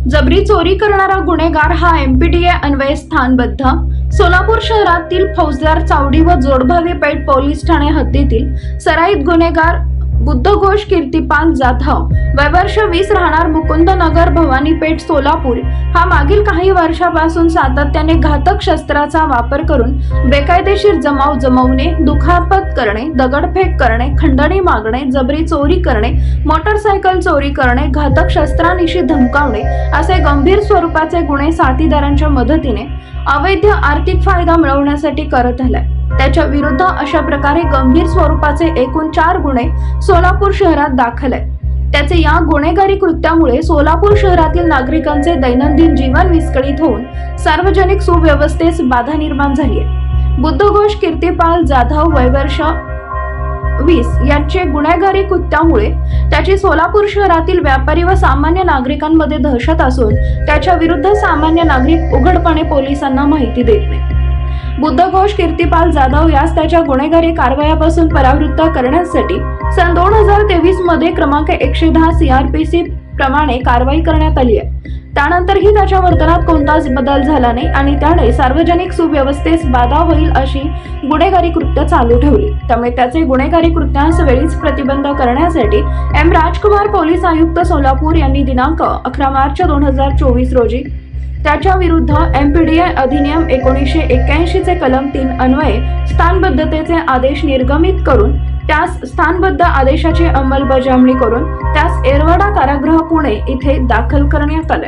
जबरी चोरी करणारा गुन्हेगार हा एमपीडीए अन्वये स्थानबद्ध सोलापूर शहरातील फौजदार चावडी व जोडभावी पेठ पोलीस ठाणे हद्दीतील सराईत गुन्हेगार बुद्धघोष कीर्तिपाल जाधव वय वर्ष 20 राहणार मुकुंदनगर भवानी पेठ सोलापूर हा मागील काही वर्षापासून सातत्याने घातक शस्त्राचा वापर करून बेकायदेशीर जमाव जमवणे, दुखापत करणे, दगडफेक करणे, खंडणी मागणे, जबरी चोरी करणे, मोटरसायकल चोरी करणे, घातक शस्त्रांनिशी धमकावणे असे गंभीर स्वरूपाचे गुन्हे साथीदारांच्या मदतीने अवैध आर्थिक फायदा मिळवण्यासाठी करत आलाय। त्याच्या विरुद्ध अशा प्रकारे गंभीर स्वरूपाचे एकूण 4 गुन्हे सोलापूर शहरात दाखल आहेत। त्याचे या गुन्हेगारी कृत्यामुळे सोलापूर शहरातील नागरिकांचे दैनंदिन जीवन विस्कळीत होऊन सार्वजनिक सुव्यवस्थेस बाधा निर्माण झाली आहे। बुद्धघोष कीर्तिपाल जाधव वय वर्ष 20 याचे गुन्हेगारी कृत्यामुळे त्याची सोलापूर शहरातील व्यापारी व सामान्य नागरिकांमध्ये दहशत असून त्याच्या विरुद्ध सामान्य नागरिक उघडपणे पोलिसांना माहिती देत नाही। बुद्धघोष कीर्तिपाल जाधव यास त्याच्या गुन्हेगारी कारवायापासून परावृत्त करण्यासाठी सन 2023 मध्ये क्रमांक 110 CRPC प्रमाणे कारवाई करण्यात आली आहे। त्यानंतरही त्याच्या वर्तनात कोणताच बदल झाला नाही आणि त्याने सार्वजनिक सुव्यवस्थेस बाधा होईल अशी गुन्हेगारी कृत्य चालू ठेवली। त्यामुळे त्याचे गुन्हेगारी कृत्यास वेळीच प्रतिबंध करण्यासाठी एम राजकुमार पोलीस आयुक्त सोलापूर यांनी दिनांक 11 मार्च 2024 रोजी त्याच्या विरुद्ध एमपीडीए अधिनियम 1981 चे कलम 3 अन्वये स्थानबद्धतेचे आदेश निर्गमित करून त्यास स्थानबद्ध आदेशाची अंमलबजावणी करून त्यास येरवडा कारागृह पुणे इथे दाखल करण्यात आले।